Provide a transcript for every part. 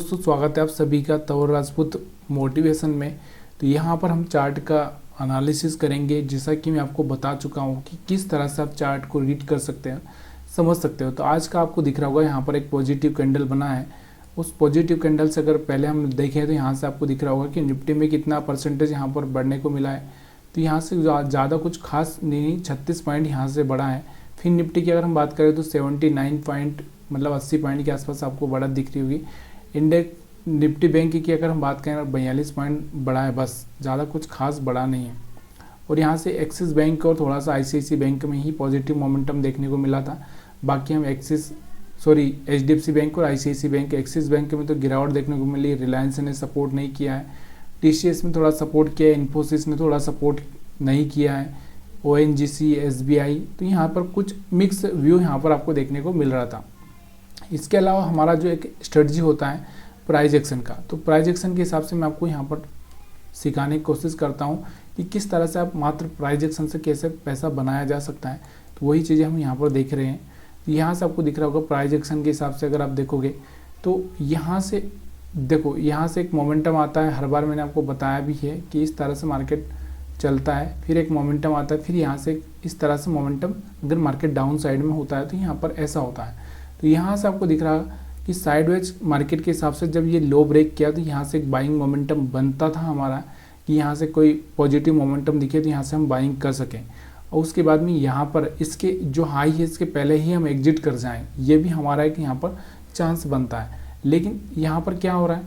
दोस्तों स्वागत है आप सभी का तवर राजपूत मोटिवेशन में। तो यहाँ पर हम चार्ट का एनालिसिस करेंगे, जैसा कि मैं आपको बता चुका हूँ कि किस तरह से आप चार्ट को रीड कर सकते हैं, समझ सकते हो। तो आज का आपको दिख रहा होगा यहाँ पर एक पॉजिटिव कैंडल बना है। उस पॉजिटिव कैंडल से अगर पहले हम देखें तो यहाँ से आपको दिख रहा होगा कि निफ्टी में कितना परसेंटेज यहाँ पर बढ़ने को मिला है। तो यहाँ से ज़्यादा कुछ खास नहीं, 36 पॉइंट यहाँ से बढ़ा है। फिर निफ्टी की अगर हम बात करें तो 79 पॉइंट मतलब 80 पॉइंट के आसपास आपको बढ़त दिख रही होगी। इंडेक्स निफ्टी बैंक की अगर हम बात करें 42 पॉइंट बढ़ा है, बस ज़्यादा कुछ खास बढ़ा नहीं है। और यहाँ से एक्सिस बैंक और थोड़ा सा आईसीआईसी बैंक में ही पॉजिटिव मोमेंटम देखने को मिला था। बाकी हम एचडीएफसी बैंक और आईसीआईसी बैंक, एक्सिस बैंक में तो गिरावट देखने को मिली। रिलायंस ने सपोर्ट नहीं किया है, टीसीएस में थोड़ा सपोर्ट किया है, इन्फोसिस ने थोड़ा सपोर्ट नहीं किया है, ओएनजीसी, एसबीआई। तो यहाँ पर कुछ मिक्स व्यू यहाँ पर आपको देखने को मिल रहा था। इसके अलावा हमारा जो एक स्ट्रेटजी होता है प्राइस एक्शन का, तो प्राइस एक्शन के हिसाब से मैं आपको यहाँ पर सिखाने की कोशिश करता हूँ कि किस तरह से आप मात्र प्राइस एक्शन से कैसे पैसा बनाया जा सकता है। तो वही चीज़ें हम यहाँ पर देख रहे हैं। तो यहाँ से आपको दिख रहा होगा प्राइस एक्शन के हिसाब से अगर आप देखोगे तो यहाँ से देखो, यहाँ से एक मोमेंटम आता है। हर बार मैंने आपको बताया भी है कि इस तरह से मार्केट चलता है, फिर एक मोमेंटम आता है, फिर यहाँ से इस तरह से मोमेंटम अगर मार्केट डाउन साइड में होता है तो यहाँ पर ऐसा होता है। तो यहाँ से आपको दिख रहा कि साइडवेज मार्केट के हिसाब से जब ये लो ब्रेक किया तो यहाँ से एक बाइंग मोमेंटम बनता था हमारा कि यहाँ से कोई पॉजिटिव मोमेंटम दिखे तो यहाँ से हम बाइंग कर सकें। और उसके बाद में यहाँ पर इसके जो हाई है इसके पहले ही हम एग्जिट कर जाएं, ये भी हमारा एक यहाँ पर चांस बनता है। लेकिन यहाँ पर क्या हो रहा है,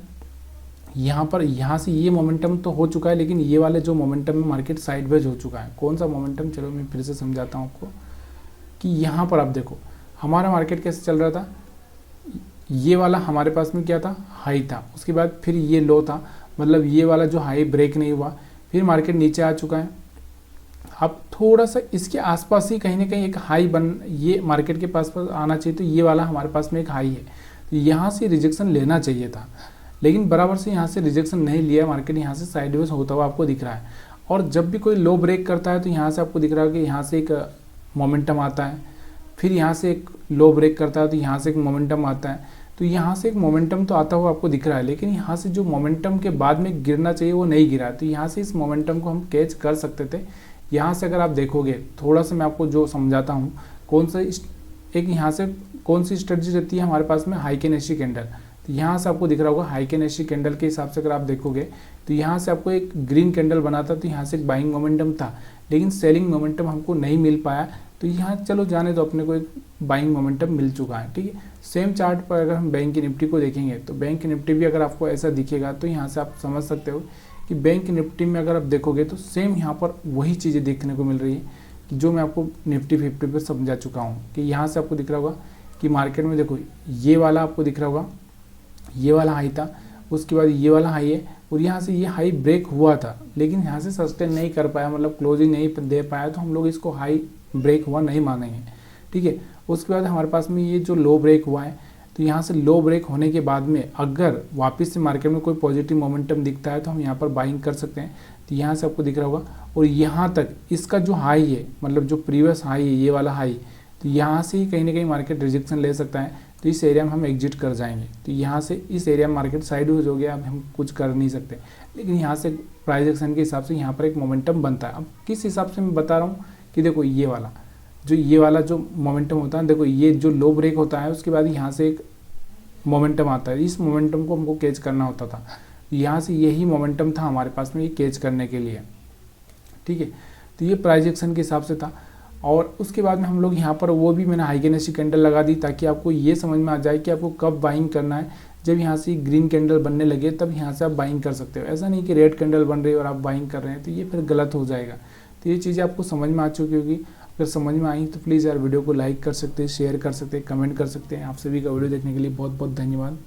यहाँ से ये मोमेंटम तो हो चुका है, लेकिन ये वाले जो मोमेंटम में मार्केट साइडवेज हो चुका है। कौन सा मोमेंटम, चलो मैं फिर से समझाता हूँ आपको कि यहाँ पर आप देखो हमारा मार्केट कैसे चल रहा था। ये वाला हमारे पास में क्या था, हाई था, उसके बाद फिर ये लो था, मतलब ये वाला जो हाई ब्रेक नहीं हुआ, फिर मार्केट नीचे आ चुका है। अब थोड़ा सा इसके आसपास ही कहीं ना कहीं एक हाई ये मार्केट के पास आना चाहिए। तो ये वाला हमारे पास में एक हाई है, तो यहाँ से रिजेक्शन लेना चाहिए था, लेकिन बराबर से यहाँ से रिजेक्शन नहीं लिया। मार्केट यहाँ से साइडवेज होता हुआ आपको दिख रहा है। और जब भी कोई लो ब्रेक करता है तो यहाँ से आपको दिख रहा है कि यहाँ से एक मोमेंटम आता है, फिर यहाँ से एक लो ब्रेक करता है तो यहाँ से एक मोमेंटम आता है। तो यहाँ से एक मोमेंटम तो आता हुआ आपको दिख रहा है, लेकिन यहाँ से जो मोमेंटम के बाद में गिरना चाहिए वो नहीं गिरा। तो यहाँ से इस मोमेंटम को हम कैच कर सकते थे। यहाँ से अगर आप देखोगे थोड़ा सा मैं आपको जो समझाता हूँ, यहाँ से कौन सी स्ट्रेटजी रहती है हमारे पास में, हाई कैंडल कैंडल। तो यहाँ से आपको दिख रहा होगा हाई कैंडल कैंडल के हिसाब से अगर आप देखोगे तो यहाँ से आपको एक ग्रीन कैंडल बना था, तो यहाँ से एक बाइंग मोमेंटम था, लेकिन सेलिंग मोमेंटम हमको नहीं मिल पाया। तो यहाँ चलो जाने तो अपने को एक बाइंग मोमेंटम मिल चुका है, ठीक है। सेम चार्ट पर अगर हम बैंक निफ्टी को देखेंगे तो बैंक निफ्टी भी अगर आपको ऐसा दिखेगा तो यहाँ से आप समझ सकते हो कि बैंक निफ्टी में अगर आप देखोगे तो सेम यहाँ पर वही चीज़ें देखने को मिल रही है कि जो मैं आपको निफ्टी 50 पर समझा चुका हूँ। कि यहाँ से आपको दिख रहा होगा कि मार्केट में देखो ये वाला आपको दिख रहा होगा, ये वाला हाई था, उसके बाद ये वाला हाई है, और यहाँ से ये हाई ब्रेक हुआ था, लेकिन यहाँ से सस्टेन नहीं कर पाया, मतलब क्लोजिंग नहीं दे पाया, तो हम लोग इसको हाई ब्रेक हुआ नहीं मानेंगे, ठीक है। उसके बाद हमारे पास में ये जो लो ब्रेक हुआ है, तो यहाँ से लो ब्रेक होने के बाद में अगर वापस से मार्केट में कोई पॉजिटिव मोमेंटम दिखता है तो हम यहाँ पर बाइंग कर सकते हैं। तो यहाँ से आपको दिख रहा होगा, और यहाँ तक इसका जो हाई है, मतलब जो प्रीवियस हाई है ये वाला हाई, तो यहाँ से ही कहीं ना कहीं मार्केट रिजेक्शन ले सकता है। तो इस एरिया में हम एग्जिट कर जाएंगे। तो यहाँ से इस एरिया में मार्केट साइडवेज हो गया, अब हम कुछ कर नहीं सकते। लेकिन यहाँ से प्राइस एक्शन के हिसाब से यहाँ पर एक मोमेंटम बनता है। अब किस हिसाब से मैं बता रहा हूँ कि देखो ये वाला जो मोमेंटम होता है, देखो ये जो लो ब्रेक होता है उसके बाद यहाँ से एक मोमेंटम आता है, इस मोमेंटम को हमको कैच करना होता था। यहाँ से यही मोमेंटम था हमारे पास में ये कैच करने के लिए, ठीक है। तो ये प्राइस एक्शन के हिसाब से था। और उसके बाद में हम लोग यहाँ पर वो भी मैंने हाई कैंडल लगा दी ताकि आपको ये समझ में आ जाए कि आपको कब बाइंग करना है। जब यहाँ से ग्रीन कैंडल बनने लगे तब यहाँ से आप बाइंग कर सकते हो। ऐसा नहीं कि रेड कैंडल बन रही है और आप बाइंग कर रहे हैं, तो ये फिर गलत हो जाएगा। तो ये चीज़ें आपको समझ में आ चुकी होगी। अगर समझ में आई तो प्लीज़ यार वीडियो को लाइक कर सकते हैं, शेयर कर सकते हैं, कमेंट कर सकते हैं। आप सभी का वीडियो देखने के लिए बहुत बहुत धन्यवाद।